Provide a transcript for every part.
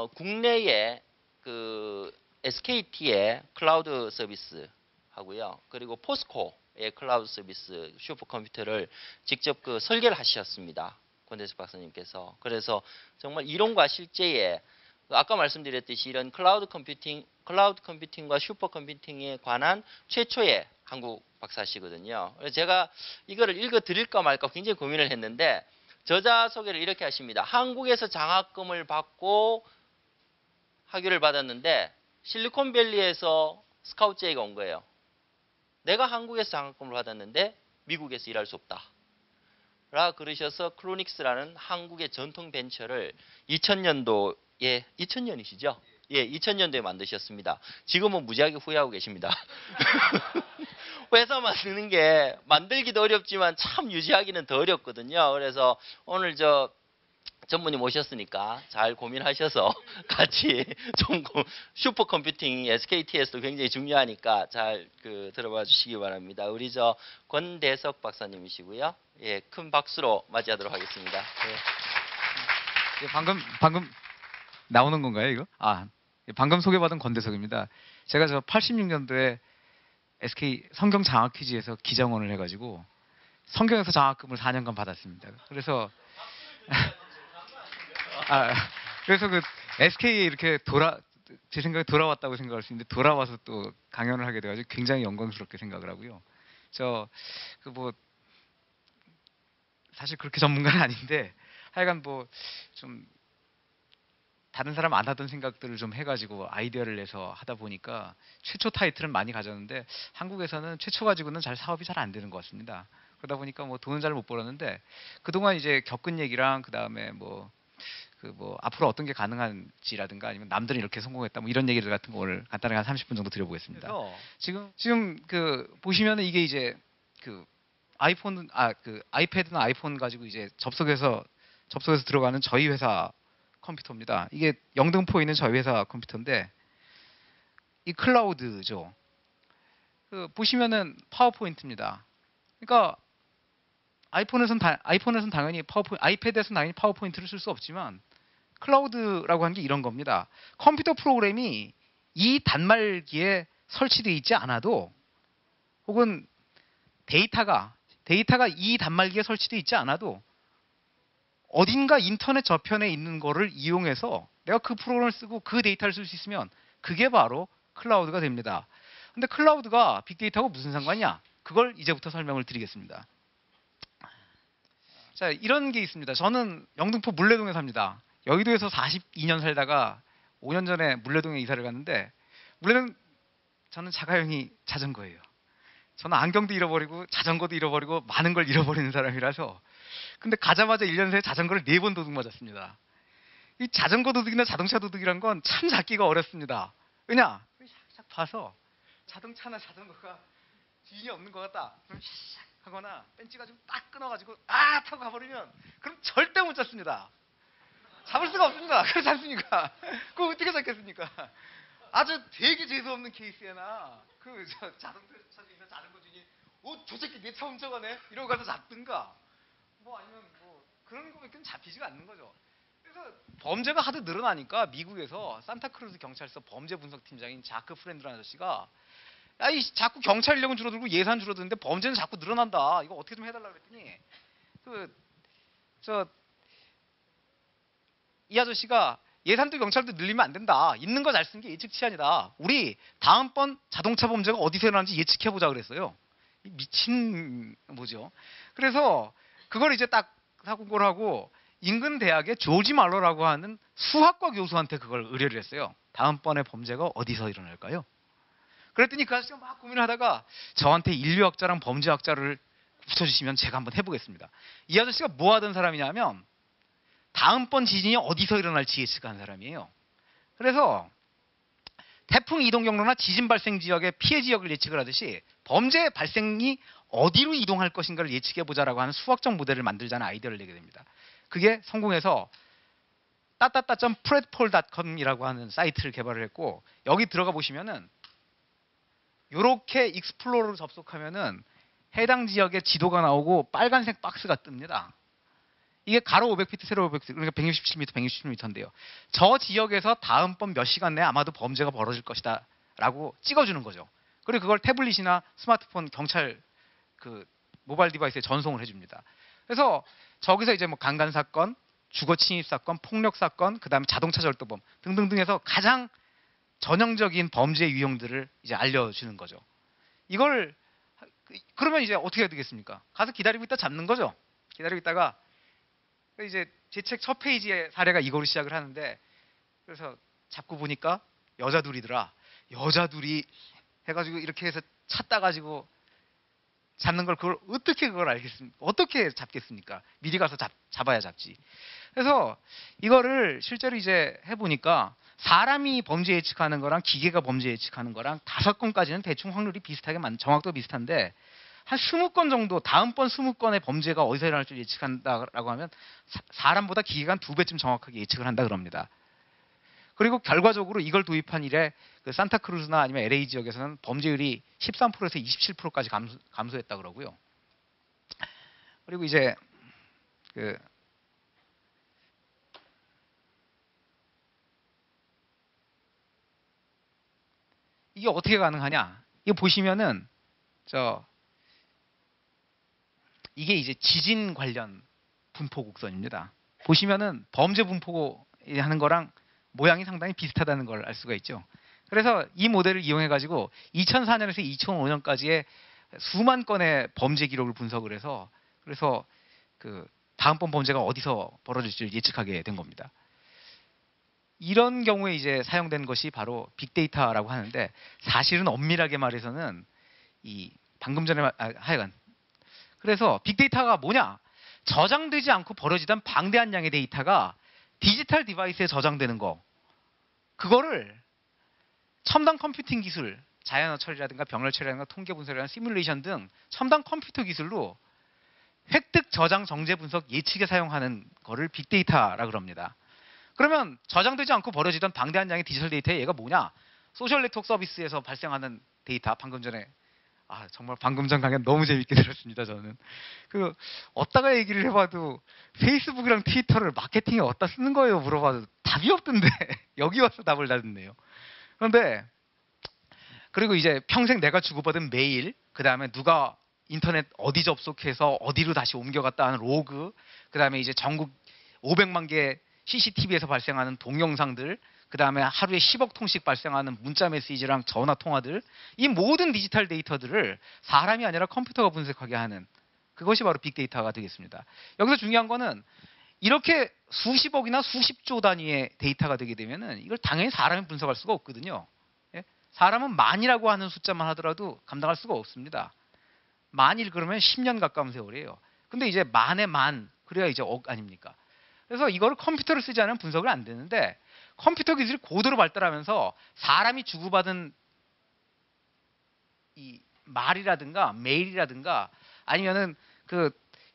국내에 그 SKT의 클라우드 서비스 하고요. 그리고 포스코의 클라우드 서비스 슈퍼컴퓨터를 직접 그 설계를 하셨습니다. 권대석 박사님께서. 그래서 정말 이론과 실제에 아까 말씀드렸듯이 이런 클라우드 컴퓨팅과 슈퍼컴퓨팅에 관한 최초의 한국 박사시거든요. 그래서 제가 이거를 읽어 드릴까 말까 굉장히 고민을 했는데 저자 소개를 이렇게 하십니다. 한국에서 장학금을 받고 학위를 받았는데 실리콘밸리에서 스카우트 제의가 온 거예요. 내가 한국에서 장학금을 받았는데 미국에서 일할 수 없다. 라 그러셔서 크로닉스라는 한국의 전통 벤처를 2000년도에 2000년이시죠? 예, 2000년도에 만드셨습니다. 지금은 무지하게 후회하고 계십니다. 회사 만드는 게 만들기도 어렵지만 참 유지하기는 더 어렵거든요. 그래서 오늘 저 전문의 모셨으니까 잘 고민하셔서 같이 좀 슈퍼컴퓨팅 SKT에서도 굉장히 중요하니까 잘 들어봐 주시기 바랍니다. 우리 저 권대석 박사님이시고요. 예, 큰 박수로 맞이하도록 하겠습니다. 예. 예, 방금 나오는 건가요, 이거? 방금 소개받은 권대석입니다. 제가 저 86년도에 SK 성경 장학 퀴즈에서 기장원을 해가지고 성경에서 장학금을 4년간 받았습니다. 그래서 그래서 그 SK에 이렇게 제 생각에 돌아왔다고 생각할 수 있는데 돌아와서 또 강연을 하게 돼가지고 굉장히 영광스럽게 생각을 하고요. 사실 그렇게 전문가는 아닌데 하여간 좀 다른 사람 안 하던 생각들을 좀 해가지고 아이디어를 내서 하다 보니까 최초 타이틀은 많이 가졌는데 한국에서는 최초 가지고는 사업이 잘 안 되는 것 같습니다. 그러다 보니까 돈은 잘 못 벌었는데 그동안 이제 겪은 얘기랑 그 다음에 앞으로 어떤 게 가능한지라든가 아니면 남들은 이렇게 성공했다 이런 얘기들 같은 거 오늘 간단하게 한 30분 정도 드려보겠습니다. 지금 보시면은 이게 이제 아이패드나 아이폰 가지고 이제 접속해서 들어가는 저희 회사 컴퓨터입니다. 이게 영등포에 있는 저희 회사 컴퓨터인데 이 클라우드죠. 보시면은 파워포인트입니다. 그러니까 아이폰에서는 당연히 아이패드에서는 당연히 파워포인트를 쓸 수 없지만 클라우드라고 하는 게 이런 겁니다. 컴퓨터 프로그램이 이 단말기에 설치되어 있지 않아도 혹은 데이터가 이 단말기에 설치되어 있지 않아도 어딘가 인터넷 저편에 있는 거를 이용해서 내가 그 프로그램을 쓰고 그 데이터를 쓸 수 있으면 그게 바로 클라우드가 됩니다. 근데 클라우드가 빅데이터하고 무슨 상관이냐? 그걸 이제부터 설명을 드리겠습니다. 자, 이런 게 있습니다. 저는 영등포 물레동에 삽니다. 여의도에서 42년 살다가 5년 전에 물레동에 이사를 갔는데 물레동 저는 자가용이 자전거예요. 저는 안경도 잃어버리고 자전거도 잃어버리고 많은 걸 잃어버리는 사람이라서 근데 가자마자 1년 새에 자전거를 4번 도둑 맞았습니다. 이 자전거 도둑이나 자동차 도둑이란 건 참 잡기가 어렵습니다. 왜냐? 샥샥 봐서 자동차나 자전거가 주인이 없는 것 같다. 그럼 샥 하거나 벤치 가지고 딱 끊어가지고 타고 가버리면 그럼 절대 못 잡습니다. 잡을 수가 없습니다. 그렇지 않습니까? 그거 어떻게 잡겠습니까? 아주 되게 재수없는 케이스에나 자동차 주인이나 자전거 주인이 저 새끼 내 차 훔쳐가네? 이러고 가서 잡든가 아니면 그런 거밖에 잡히지가 않는 거죠. 그래서 범죄가 하도 늘어나니까 미국에서 산타크루즈 경찰서 범죄 분석팀장인 자크 프렌드라는 아저씨가 자꾸 경찰 인력은 줄어들고 예산 줄어드는데 범죄는 자꾸 늘어난다. 이거 어떻게 좀 해달라고 그랬더니 이 아저씨가 예산도 경찰도 늘리면 안 된다. 있는 거 잘 쓴 게 예측 치안이다. 우리 다음번 자동차 범죄가 어디서 일어나는지 예측해보자 그랬어요. 미친 뭐죠. 그래서 그걸 이제 딱 사고를 하고 인근 대학의 조지 말러라고 하는 수학과 교수한테 그걸 의뢰를 했어요. 다음번에 범죄가 어디서 일어날까요? 그랬더니 그 아저씨가 막 고민을 하다가 저한테 인류학자랑 범죄학자를 붙여주시면 제가 한번 해보겠습니다. 이 아저씨가 뭐 하던 사람이냐면 다음번 지진이 어디서 일어날지 예측하는 사람이에요. 그래서 태풍 이동 경로나 지진 발생 지역의 피해 지역을 예측을 하듯이 범죄 발생이 어디로 이동할 것인가를 예측해보자라고 하는 수학적 모델을 만들자는 아이디어를 내게 됩니다. 그게 성공해서 .predpol.com이라고 하는 사이트를 개발을 했고 여기 들어가 보시면은 이렇게 익스플로러로 접속하면은 해당 지역의 지도가 나오고 빨간색 박스가 뜹니다. 이게 가로 500피트, 세로 500피트, 그러니까 167m, 167m인데요. 저 지역에서 다음번 몇 시간 내에 아마도 범죄가 벌어질 것이다 라고 찍어주는 거죠. 그리고 그걸 태블릿이나 스마트폰, 경찰 그 모바일 디바이스에 전송을 해줍니다. 그래서 저기서 이제 뭐 강간 사건, 주거 침입 사건, 폭력 사건, 그다음에 자동차 절도범 등등등 해서 가장 전형적인 범죄 유형들을 이제 알려주는 거죠. 이걸 그러면 이제 어떻게 해야 되겠습니까? 가서 기다리고 있다 잡는 거죠. 기다리고 있다가 이제 제 책 첫 페이지의 사례가 이거로 시작을 하는데, 그래서 잡고 보니까 여자 둘이더라. 여자 둘이 해가지고 이렇게 해서 찾다 가지고 잡는 걸 그걸 어떻게 그걸 알겠습니까? 어떻게 잡겠습니까? 미리 가서 잡아야 잡지. 그래서 이거를 실제로 이제 해보니까 사람이 범죄 예측하는 거랑 기계가 범죄 예측하는 거랑 5건까지는 대충 확률이 비슷하게 정확도 비슷한데 한 20건 정도 다음번 20건의 범죄가 어디서 일어날 줄 예측한다라고 하면 사람보다 기계가 한 2배쯤 정확하게 예측을 한다 그럽니다. 그리고 결과적으로 이걸 도입한 이래 그 산타크루즈나 아니면 LA 지역에서는 범죄율이 13%에서 27%까지 감소했다 그러고요. 그리고 이제 이게 어떻게 가능하냐? 이거 보시면은 이게 이제 지진 관련 분포 곡선입니다. 보시면은 범죄 분포 하는 거랑 모양이 상당히 비슷하다는 걸 알 수가 있죠. 그래서 이 모델을 이용해 가지고 2004년에서 2005년까지의 수만 건의 범죄 기록을 분석을 해서 그래서 그 다음번 범죄가 어디서 벌어질지 예측하게 된 겁니다. 이런 경우에 이제 사용된 것이 바로 빅데이터라고 하는데, 사실은 엄밀하게 말해서는 이 방금 전에 하여간 그래서 빅데이터가 뭐냐? 저장되지 않고 벌어지던 방대한 양의 데이터가 디지털 디바이스에 저장되는 거, 그거를 첨단 컴퓨팅 기술, 자연어 처리라든가 병렬 처리라든가 통계 분석이라든가 시뮬레이션 등 첨단 컴퓨터 기술로 획득, 저장, 정제 분석, 예측에 사용하는 거를 빅데이터라고 합니다. 그러면 저장되지 않고 벌어지던 방대한 양의 디지털 데이터의 얘가 뭐냐? 소셜 네트워크 서비스에서 발생하는 데이터. 방금 전에 정말 방금 전 강연 너무 재밌게 들었습니다. 저는 어디다가 얘기를 해봐도 페이스북이랑 트위터를 마케팅에 어디다 쓰는 거예요 물어봐도 답이 없던데 여기 와서 답을 다듣네요. 그런데 그리고 이제 평생 내가 주고받은 메일, 그 다음에 누가 인터넷 어디 접속해서 어디로 다시 옮겨갔다 하는 로그, 그 다음에 이제 전국 500만 개 CCTV에서 발생하는 동영상들, 그 다음에 하루에 10억 통씩 발생하는 문자 메시지랑 전화 통화들, 이 모든 디지털 데이터들을 사람이 아니라 컴퓨터가 분석하게 하는 그것이 바로 빅데이터가 되겠습니다. 여기서 중요한 거는 이렇게 수십억이나 수십조 단위의 데이터가 되게 되면은 이걸 당연히 사람이 분석할 수가 없거든요. 예? 사람은 만이라고 하는 숫자만 하더라도 감당할 수가 없습니다. 만일 그러면 10년 가까운 세월이에요. 근데 이제 만의 만, 그래야 이제 억 아닙니까? 그래서 이거를 컴퓨터를 쓰지 않으면 분석을 안 되는데, 컴퓨터 기술이 고도로 발달하면서 사람이 주고받은 이 말이라든가 메일이라든가 아니면은 그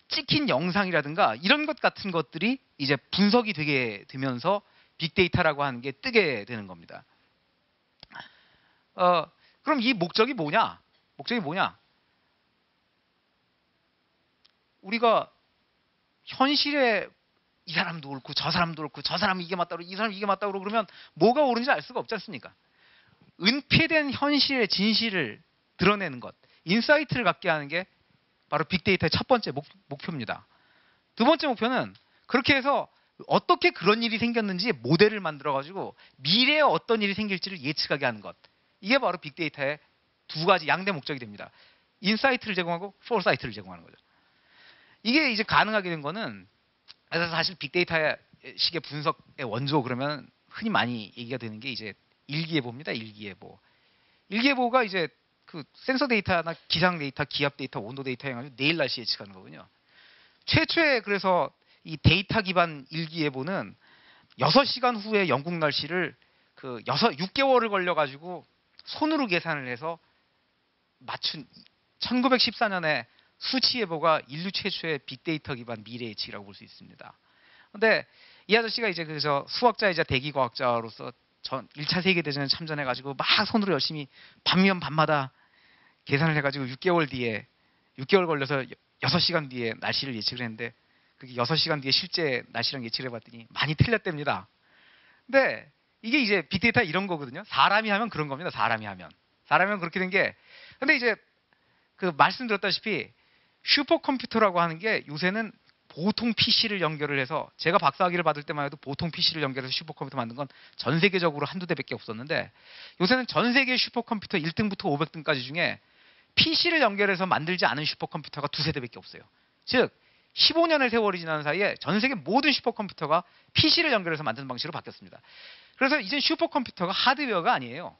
찍힌 영상이라든가 이런 것 같은 것들이 이제 분석이 되게 되면서 빅데이터라고 하는 게 뜨게 되는 겁니다. 그럼 이 목적이 뭐냐? 목적이 뭐냐? 우리가 현실에 이 사람도 옳고 저 사람도 옳고 저 사람이 이게 맞다고 이 사람이 이게 맞다고 그러면 뭐가 옳은지 알 수가 없지 않습니까? 은폐된 현실의 진실을 드러내는 것, 인사이트를 갖게 하는 게 바로 빅데이터의 첫 번째 목표입니다. 두 번째 목표는 그렇게 해서 어떻게 그런 일이 생겼는지 모델을 만들어가지고 미래에 어떤 일이 생길지를 예측하게 하는 것. 이게 바로 빅데이터의 두 가지 양대 목적이 됩니다. 인사이트를 제공하고 포사이트를 제공하는 거죠. 이게 이제 가능하게 된 거는, 그래서 사실 빅데이터의 식의 분석의 원조 그러면 흔히 많이 얘기가 되는 게 이제 일기예보입니다. 일기예보. 일기예보가 이제 그 센서 데이터나 기상 데이터, 기압 데이터, 온도 데이터 해가지고 내일 날씨 예측하는 거군요. 최초에 그래서 이 데이터 기반 일기예보는 6시간 후에 영국 날씨를 6개월을 걸려가지고 손으로 계산을 해서 맞춘 1914년에 수치 예보가 인류 최초의 빅데이터 기반 미래 예측이라고 볼 수 있습니다. 그런데 이 아저씨가 이제 그래서 수학자이자 대기과학자로서 전 1차 세계대전에 참전해가지고 막 손으로 열심히 밤이면 밤마다 계산을 해가지고 6개월 걸려서 6시간 뒤에 날씨를 예측을 했는데 그게 6시간 뒤에 실제 날씨랑 예측을 해봤더니 많이 틀렸답니다. 근데 이게 이제 빅데이터 이런 거거든요. 사람이 하면 그런 겁니다. 사람이 하면 그렇게 된 게. 근데 이제 그 말씀드렸다시피 슈퍼컴퓨터라고 하는 게 요새는 보통 PC를 연결을 해서, 제가 박사학위를 받을 때만 해도 보통 PC를 연결해서 슈퍼컴퓨터 만든 건 전 세계적으로 한두 대밖에 없었는데, 요새는 전 세계 슈퍼컴퓨터 1등부터 500등까지 중에 PC를 연결해서 만들지 않은 슈퍼컴퓨터가 두세 대밖에 없어요. 즉 15년의 세월이 지난 사이에 전 세계 모든 슈퍼컴퓨터가 PC를 연결해서 만드는 방식으로 바뀌었습니다. 그래서 이제 슈퍼컴퓨터가 하드웨어가 아니에요.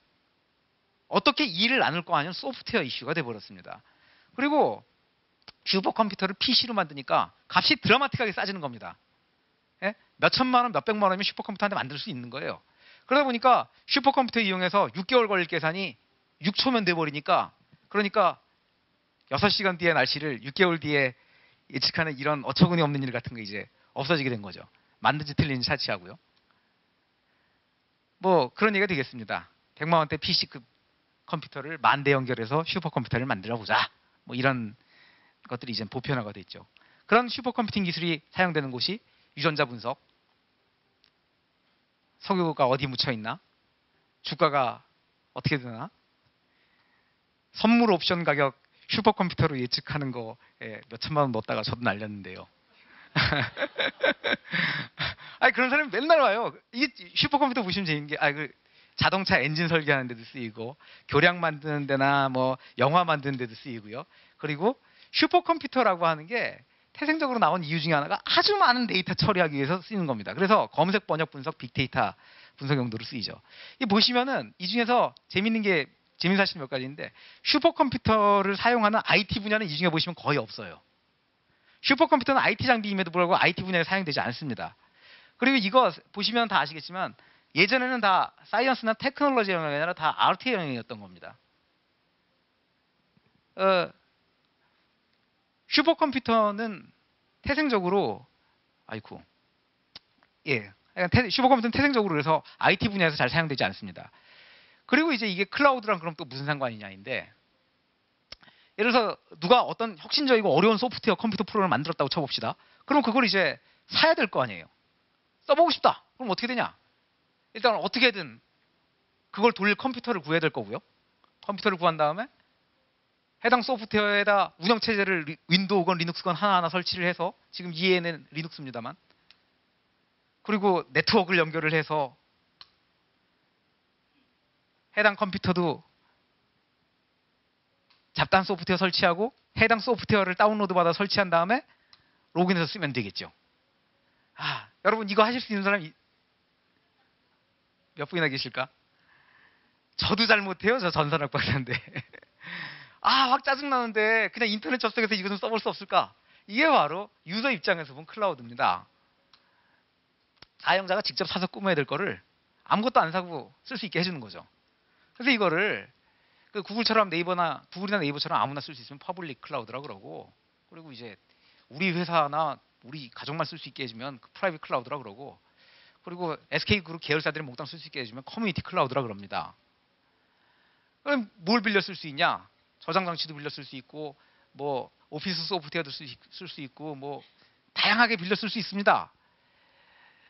어떻게 일을 나눌 거 아니면 소프트웨어 이슈가 돼버렸습니다. 그리고 슈퍼컴퓨터를 PC로 만드니까 값이 드라마틱하게 싸지는 겁니다. 예? 몇 천만 원, 몇 백만 원이면 슈퍼컴퓨터 한 대 만들 수 있는 거예요. 그러다 보니까 슈퍼컴퓨터 이용해서 6개월 걸릴 계산이 6초면 돼버리니까, 그러니까 6시간 뒤의 날씨를 6개월 뒤에 예측하는 이런 어처구니 없는 일 같은 거 이제 없어지게 된 거죠. 맞는지 틀린지 차치하고요. 뭐 그런 얘기가 되겠습니다. 100만 원대 PC급 컴퓨터를 10,000대 연결해서 슈퍼컴퓨터를 만들어 보자. 뭐 이런 것들이 이제 보편화가 됐죠. 그런 슈퍼컴퓨팅 기술이 사용되는 곳이 유전자 분석, 석유가 어디 묻혀 있나, 주가가 어떻게 되나, 선물 옵션 가격 슈퍼컴퓨터로 예측하는 거에 몇 천만 원 넣었다가 저도 날렸는데요. 아니 그런 사람이 맨날 와요. 이 슈퍼컴퓨터 보시면 재밌는 게, 그 자동차 엔진 설계하는 데도 쓰이고, 교량 만드는 데나 뭐 영화 만드는 데도 쓰이고요. 그리고 슈퍼컴퓨터라고 하는 게 태생적으로 나온 이유 중에 하나가 아주 많은 데이터 처리하기 위해서 쓰이는 겁니다. 그래서 검색, 번역, 분석, 빅데이터 분석 용도로 쓰이죠. 이 보시면은 이 중에서 재밌는 사실 몇 가지인데, 슈퍼컴퓨터를 사용하는 IT 분야는 이 중에 보시면 거의 없어요. 슈퍼컴퓨터는 IT 장비임에도 불구하고 IT 분야에 사용되지 않습니다. 그리고 이거 보시면 다 아시겠지만 예전에는 다 사이언스나 테크놀로지 영역이 아니라 다 아트 영역이었던 겁니다. 슈퍼컴퓨터는 태생적으로 슈퍼컴퓨터는 태생적으로 그래서 IT 분야에서 잘 사용되지 않습니다. 그리고 이제 이게 클라우드랑 그럼 또 무슨 상관이냐인데, 예를 들어서 누가 어떤 혁신적이고 어려운 소프트웨어 컴퓨터 프로그램을 만들었다고 쳐봅시다. 그럼 그걸 이제 사야 될 거 아니에요. 써보고 싶다. 그럼 어떻게 되냐? 일단 어떻게든 그걸 돌릴 컴퓨터를 구해야 될 거고요. 컴퓨터를 구한 다음에 해당 소프트웨어에다 운영체제를 윈도우건 리눅스건 하나하나 설치를 해서, 지금 이해는 리눅스입니다만, 그리고 네트워크를 연결을 해서 해당 컴퓨터도 잡다한 소프트웨어 설치하고 해당 소프트웨어를 다운로드 받아 설치한 다음에 로그인해서 쓰면 되겠죠. 여러분 이거 하실 수 있는 사람이 몇 분이나 계실까? 저도 잘 못해요. 저 전산학 박사인데. 확 짜증나는데 그냥 인터넷 접속해서 이거 좀 써볼 수 없을까? 이게 바로 유저 입장에서 본 클라우드입니다. 사용자가 직접 사서 꾸며야 될 거를 아무것도 안 사고 쓸 수 있게 해주는 거죠. 그래서 이거를 구글이나 네이버처럼 아무나 쓸 수 있으면 퍼블릭 클라우드라고 그러고, 그리고 이제 우리 회사나 우리 가족만 쓸 수 있게 해주면 프라이빗 클라우드라고 그러고, 그리고 SK그룹 계열사들이 몽땅 쓸 수 있게 해주면 커뮤니티 클라우드라고 그럽니다. 그럼 뭘 빌려 쓸 수 있냐? 저장 장치도 빌려 쓸 수 있고, 뭐 오피스 소프트웨어도 쓸 수 있고, 뭐 다양하게 빌려 쓸 수 있습니다.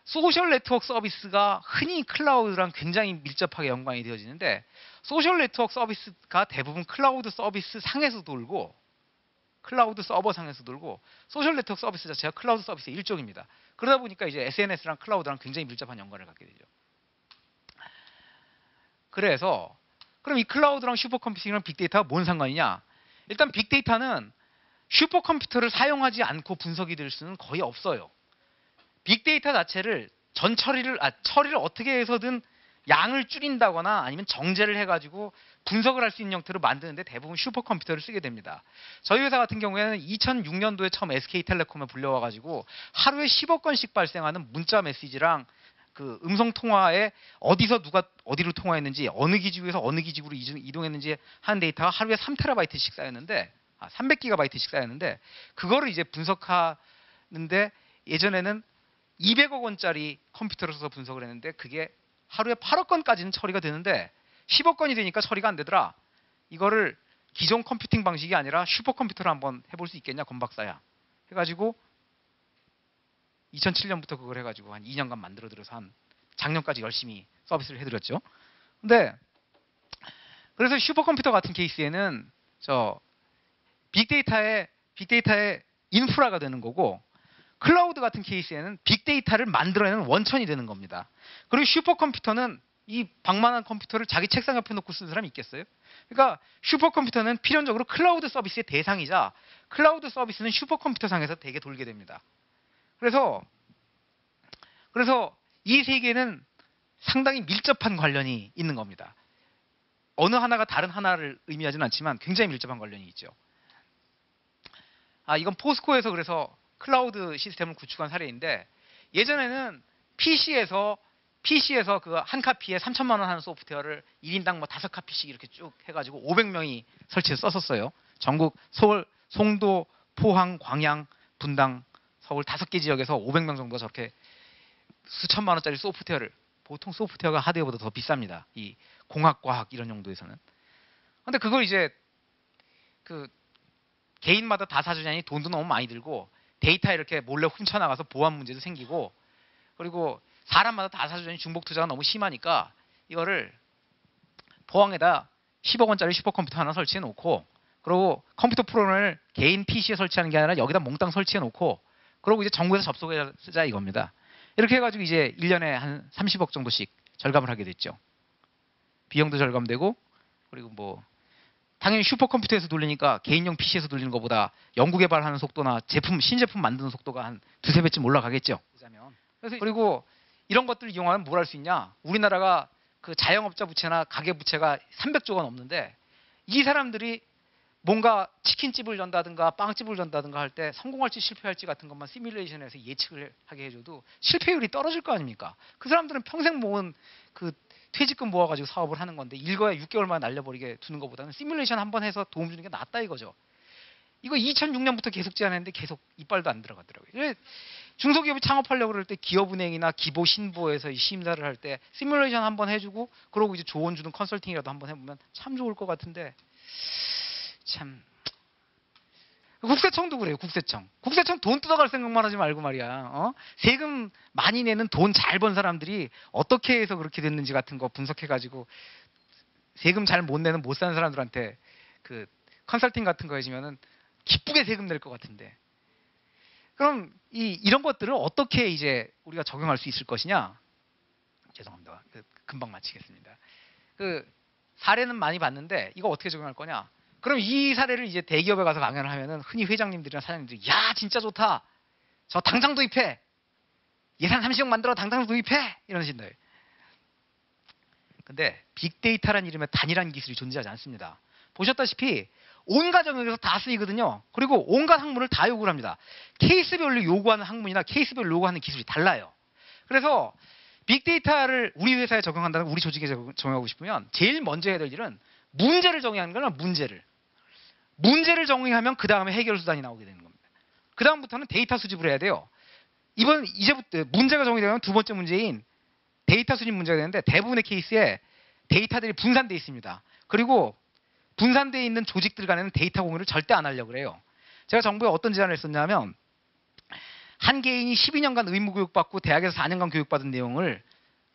소셜 네트워크 서비스가 흔히 클라우드랑 굉장히 밀접하게 연관이 되어지는데, 소셜 네트워크 서비스가 대부분 클라우드 서비스 상에서 돌고, 클라우드 서버 상에서 돌고, 소셜 네트워크 서비스 자체가 클라우드 서비스의 일종입니다. 그러다 보니까 이제 SNS랑 클라우드랑 굉장히 밀접한 연관을 갖게 되죠. 그래서 그럼 이 클라우드랑 슈퍼컴퓨팅이랑 빅데이터가 뭔 상관이냐? 일단 빅데이터는 슈퍼컴퓨터를 사용하지 않고 분석이 될 수는 거의 없어요. 빅데이터 자체를 처리를 어떻게 해서든 양을 줄인다거나 아니면 정제를 해가지고 분석을 할 수 있는 형태로 만드는데 대부분 슈퍼컴퓨터를 쓰게 됩니다. 저희 회사 같은 경우에는 2006년도에 처음 SK텔레콤에 불려와가지고 하루에 10억 건씩 발생하는 문자 메시지랑 그 음성 통화에 어디서 누가 어디로 통화했는지, 어느 기지국에서 어느 기지국으로 이동했는지 하는 데이터가 하루에 3TB씩 쌓였는데, 300GB 쌓였는데, 그거를 이제 분석하는데 예전에는 200억 원짜리 컴퓨터를 써서 분석을 했는데 그게 하루에 8억 건까지는 처리가 되는데 10억 건이 되니까 처리가 안 되더라. 이거를 기존 컴퓨팅 방식이 아니라 슈퍼컴퓨터로 한번 해볼 수 있겠냐, 권 박사야. 해가지고 2007년부터 그걸 해가지고 한 2년간 만들어들여서 한 작년까지 열심히 서비스를 해드렸죠. 근데 그래서 슈퍼컴퓨터 같은 케이스에는 저 빅데이터의 인프라가 되는 거고, 클라우드 같은 케이스에는 빅데이터를 만들어내는 원천이 되는 겁니다. 그리고 슈퍼컴퓨터는 이 방만한 컴퓨터를 자기 책상 옆에 놓고 쓰는 사람이 있겠어요? 그러니까 슈퍼컴퓨터는 필연적으로 클라우드 서비스의 대상이자, 클라우드 서비스는 슈퍼컴퓨터 상에서 되게 돌게 됩니다. 그래서 이 세 개는 상당히 밀접한 관련이 있는 겁니다. 어느 하나가 다른 하나를 의미하지는 않지만 굉장히 밀접한 관련이 있죠. 이건 포스코에서 그래서 클라우드 시스템을 구축한 사례인데, 예전에는 PC에서 그 한 카피에 3천만 원 하는 소프트웨어를 1인당 뭐 5카피씩 이렇게 쭉 해가지고 500명이 설치해서 썼었어요. 전국 서울, 송도, 포항, 광양, 분당, 서울 5개 지역에서 500명 정도가 저렇게 수천만 원짜리 소프트웨어를, 보통 소프트웨어가 하드웨어보다 더 비쌉니다. 이 공학과학 이런 용도에서는. 근데 그걸 이제 그 개인마다 다 사주냐니 돈도 너무 많이 들고, 데이터 이렇게 몰래 훔쳐나가서 보안 문제도 생기고, 그리고 사람마다 다 사주자니 중복 투자가 너무 심하니까 이거를 포항에다 10억 원짜리 슈퍼컴퓨터 하나 설치해 놓고, 그리고 컴퓨터 프로그램을 개인 PC에 설치하는 게 아니라 여기다 몽땅 설치해 놓고, 그리고 이제 정부에서 접속해 쓰자 이겁니다. 이렇게 해가지고 이제 1년에 한 30억 정도씩 절감을 하게 됐죠. 비용도 절감되고, 그리고 뭐 당연히 슈퍼컴퓨터에서 돌리니까 개인용 PC에서 돌리는 것보다 연구 개발하는 속도나 신제품 만드는 속도가 한 두세 배쯤 올라가겠죠. 그래서 그리고 이런 것들을 이용하면 뭘 할 수 있냐? 우리나라가 그 자영업자 부채나 가계 부채가 300조가 넘는데, 이 사람들이 뭔가 치킨집을 연다든가 빵집을 연다든가 할 때 성공할지 실패할지 같은 것만 시뮬레이션에서 예측을 하게 해줘도 실패율이 떨어질 거 아닙니까? 그 사람들은 평생 모은 그 퇴직금 모아가지고 사업을 하는 건데, 일거에 6개월만 날려버리게 두는 것보다는 시뮬레이션 한번 해서 도움 주는 게 낫다 이거죠. 이거 2006년부터 계속 제안했는데 계속 이빨도 안 들어가더라고요. 중소기업이 창업하려고 그럴 때 기업은행이나 기보신보에서 심사를 할 때 시뮬레이션 한번 해주고, 그러고 이제 조언 주는 컨설팅이라도 한번 해보면 참 좋을 것 같은데, 참. 국세청도 그래요. 국세청 돈 뜯어갈 생각만 하지 말고 말이야. 세금 많이 내는 돈 잘 번 사람들이 어떻게 해서 그렇게 됐는지 같은 거 분석해가지고, 세금 잘 못 내는 못 사는 사람들한테 그 컨설팅 같은 거 해주면은 기쁘게 세금 낼 것 같은데. 그럼 이런 것들을 어떻게 이제 우리가 적용할 수 있을 것이냐? 죄송합니다. 금방 마치겠습니다. 그 사례는 많이 봤는데 이거 어떻게 적용할 거냐? 그럼 이 사례를 이제 대기업에 가서 강연을 하면은 흔히 회장님들이나 사장님들이, 야 진짜 좋다, 저 당장 도입해, 예산 30억 만들어 당장 도입해, 이러신다. 근데 빅데이터란 이름의 단일한 기술이 존재하지 않습니다. 보셨다시피 온갖 영역에서 다 쓰이거든요. 그리고 온갖 학문을 다 요구를 합니다. 케이스별로 요구하는 학문이나 케이스별로 요구하는 기술이 달라요. 그래서 빅데이터를 우리 회사에 적용한다는, 우리 조직에 적용하고 싶으면 제일 먼저 해야 될 일은 문제를 정의하는 거나 문제를 정의하면 그 다음에 해결 수단이 나오게 되는 겁니다. 그 다음부터는 데이터 수집을 해야 돼요. 이제부터 문제가 정의되면 두 번째 문제인 데이터 수집 문제가 되는데, 대부분의 케이스에 데이터들이 분산되어 있습니다. 그리고 분산되어 있는 조직들 간에는 데이터 공유를 절대 안 하려고 그래요. 제가 정부에 어떤 제안을 했었냐면, 한 개인이 12년간 의무교육받고 대학에서 4년간 교육받은 내용을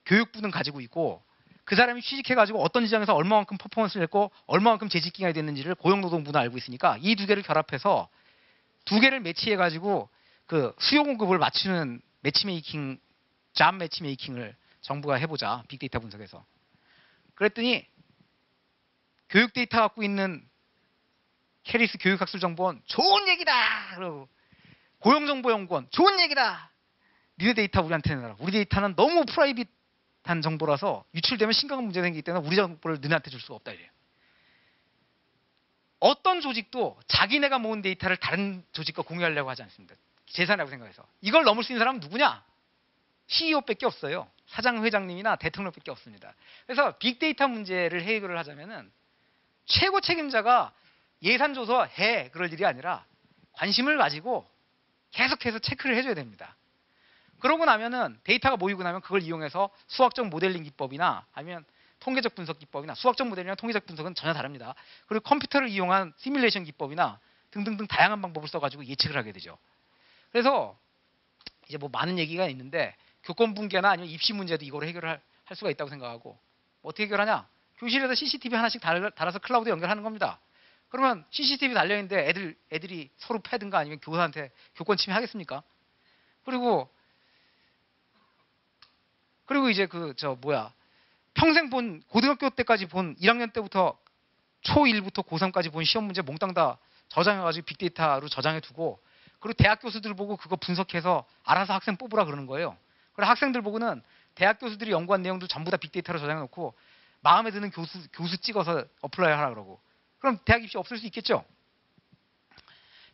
교육부는 가지고 있고, 그 사람이 취직해가지고 어떤 지점에서 얼마만큼 퍼포먼스를 했고 얼마만큼 재직 기간이 됐는지를 고용노동부는 알고 있으니까, 이 두 개를 결합해서 두 개를 매치해가지고 그 수요 공급을 맞추는 잡 매치메이킹을 정부가 해보자, 빅데이터 분석해서. 그랬더니 교육 데이터 갖고 있는 캐리스 교육학술정보원 좋은 얘기다, 그리고 고용정보연구원 좋은 얘기다, 니네 데이터 우리한테 내놔라, 우리 데이터는 너무 프라이빗한 정보라서 유출되면 심각한 문제가 생기기 때문에 우리 정보를 너네한테 줄 수가 없다 이래요. 어떤 조직도 자기네가 모은 데이터를 다른 조직과 공유하려고 하지 않습니다. 재산이라고 생각해서. 이걸 넘을 수 있는 사람은 누구냐? CEO밖에 없어요. 사장, 회장님이나 대통령밖에 없습니다. 그래서 빅데이터 문제를 해결을 하자면은 최고 책임자가 예산 줘서 해, 그럴 일이 아니라 관심을 가지고 계속해서 체크를 해줘야 됩니다. 그러고 나면은 데이터가 모이고 나면 그걸 이용해서 수학적 모델링 기법이나 아니면 통계적 분석 기법이나, 수학적 모델이나 통계적 분석은 전혀 다릅니다. 그리고 컴퓨터를 이용한 시뮬레이션 기법이나 등등등 다양한 방법을 써가지고 예측을 하게 되죠. 그래서 이제 뭐 많은 얘기가 있는데 교권 붕괴나 아니면 입시 문제도 이거로 해결할 수가 있다고 생각하고 어떻게 해결하냐? 교실에다 CCTV 하나씩 달아서 클라우드에 연결하는 겁니다. 그러면 CCTV 달려있는데 애들이 서로 패든가 아니면 교사한테 교권 침해하겠습니까? 그리고 이제 평생 본 고등학교 때까지 본 1학년 때부터 초1부터 고3까지 본 시험 문제 몽땅 다 저장해가지고 빅데이터로 저장해두고 그리고 대학 교수들 보고 그거 분석해서 알아서 학생 뽑으라 그러는 거예요. 그래서 학생들 보고는 대학 교수들이 연구한 내용도 전부 다 빅데이터로 저장해놓고 마음에 드는 교수 찍어서 어플라이 하라 그러고 그럼 대학 입시 없을 수 있겠죠?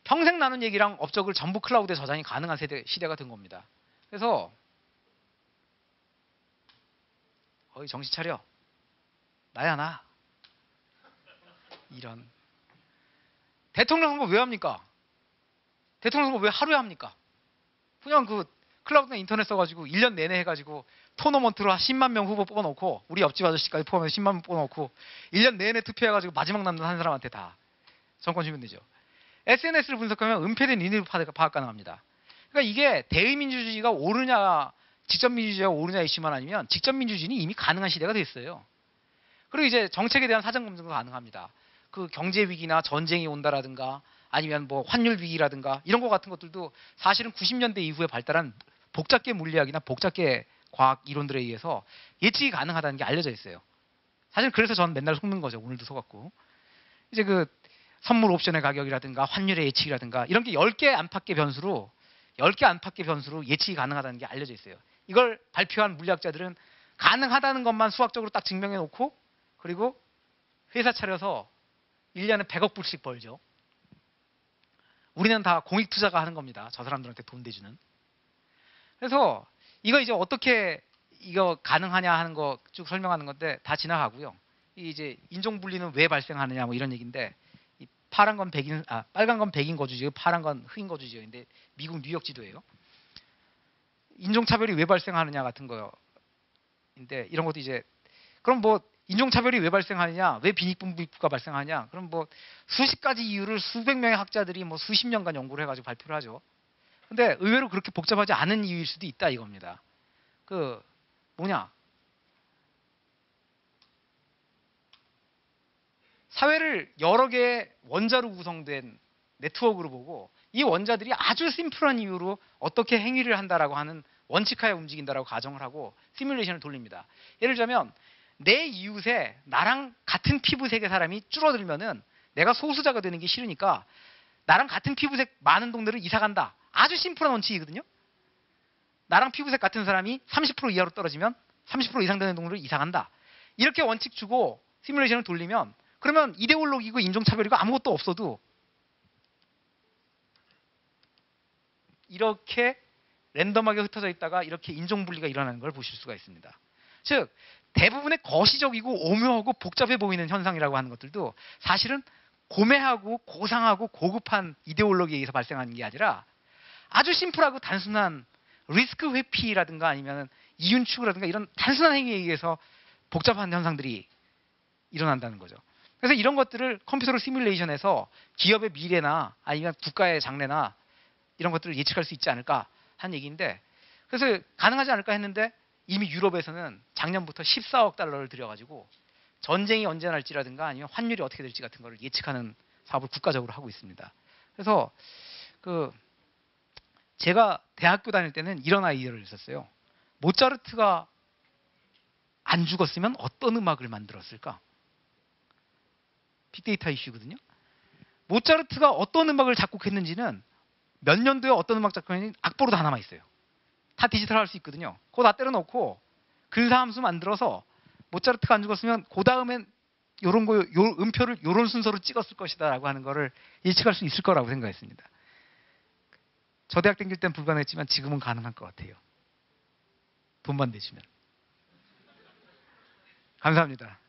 평생 나눈 얘기랑 업적을 전부 클라우드에 저장이 가능한 시대가 된 겁니다. 그래서 어이 정신 차려. 나야 나. 이런. 대통령 선거 왜 합니까? 대통령 선거 왜 하루에 합니까? 그냥 클라우드나 인터넷 써가지고 1년 내내 해가지고 토너먼트로 10만 명 후보 뽑아놓고 우리 옆집 아저씨까지 포함해서 10만 명 뽑아놓고 1년 내내 투표해가지고 마지막 남는 한 사람한테 다 정권 주면 되죠. SNS를 분석하면 은폐된 리니지 파악 가능합니다. 그러니까 이게 대의민주주의가 오르냐 직접민주주의가 오르냐 이슈만 아니면 직접민주주의는 이미 가능한 시대가 됐어요. 그리고 이제 정책에 대한 사전검증도 가능합니다. 경제 위기나 전쟁이 온다라든가 아니면 뭐 환율 위기라든가 이런 거 같은 것들도 사실은 90년대 이후에 발달한 복잡계 물리학이나 복잡계 과학 이론들에 의해서 예측이 가능하다는 게 알려져 있어요. 사실 그래서 저는 맨날 속는 거죠. 오늘도 속았고. 이제 선물 옵션의 가격이라든가 환율의 예측이라든가 이런 게 10개 안팎의 변수로 예측이 가능하다는 게 알려져 있어요. 이걸 발표한 물리학자들은 가능하다는 것만 수학적으로 딱 증명해 놓고 그리고 회사 차려서 1년에 100억 불씩 벌죠. 우리는 다 공익 투자가 하는 겁니다. 저 사람들한테 돈 대주는. 그래서 이거 이제 어떻게 이거 가능하냐 하는 거 쭉 설명하는 건데 다 지나가고요. 이제 인종 분리는 왜 발생하느냐 뭐 이런 얘기인데 빨간 건 백인 거주지요. 파란 건 흑인 거주지요인데 미국 뉴욕 지도예요. 인종차별이 왜 발생하느냐 같은 거인데 이런 것도 이제 그럼 뭐 인종차별이 왜 발생하느냐, 왜 빈익분부가 발생하느냐, 그럼 뭐 수십 가지 이유를 수백 명의 학자들이 뭐 수십 년간 연구를 해가지고 발표를 하죠. 근데 의외로 그렇게 복잡하지 않은 이유일 수도 있다 이겁니다. 사회를 여러 개의 원자로 구성된 네트워크로 보고 이 원자들이 아주 심플한 이유로 어떻게 행위를 한다라고 하는 원칙하에 움직인다라고 가정을 하고 시뮬레이션을 돌립니다. 예를 들자면 내 이웃에 나랑 같은 피부색의 사람이 줄어들면은 내가 소수자가 되는 게 싫으니까 나랑 같은 피부색 많은 동네를 이사 간다. 아주 심플한 원칙이거든요. 나랑 피부색 같은 사람이 30% 이하로 떨어지면 30% 이상 되는 동네를 이사 간다. 이렇게 원칙 주고 시뮬레이션을 돌리면 그러면 이데올로기고 인종차별이고 아무것도 없어도 이렇게 랜덤하게 흩어져 있다가 이렇게 인종분리가 일어나는 걸 보실 수가 있습니다. 즉 대부분의 거시적이고 오묘하고 복잡해 보이는 현상이라고 하는 것들도 사실은 고매하고 고상하고 고급한 이데올로기에 의해서 발생하는 게 아니라 아주 심플하고 단순한 리스크 회피라든가 아니면 이윤축이라든가 이런 단순한 행위에 의해서 복잡한 현상들이 일어난다는 거죠. 그래서 이런 것들을 컴퓨터로 시뮬레이션해서 기업의 미래나 아니면 국가의 장래나 이런 것들을 예측할 수 있지 않을까 하는 얘기인데 그래서 가능하지 않을까 했는데 이미 유럽에서는 작년부터 14억 달러를 들여가지고 전쟁이 언제 날지라든가 아니면 환율이 어떻게 될지 같은 거를 예측하는 사업을 국가적으로 하고 있습니다. 그래서 제가 대학교 다닐 때는 이런 아이디어를 했었어요. 모차르트가 안 죽었으면 어떤 음악을 만들었을까? 빅데이터 이슈거든요. 모차르트가 어떤 음악을 작곡했는지는 몇 년도에 어떤 음악 작곡했는지 악보로 다 남아있어요. 다 디지털할 수 있거든요. 그거 다 때려넣고 근사함수 만들어서 모차르트가 안 죽었으면 그 다음엔 요런 거, 음표를 요런 순서로 찍었을 것이다 라고 하는 거를 예측할 수 있을 거라고 생각했습니다. 저 대학 다닐 땐 불가능했지만 지금은 가능할 것 같아요. 돈만 내주면. 감사합니다.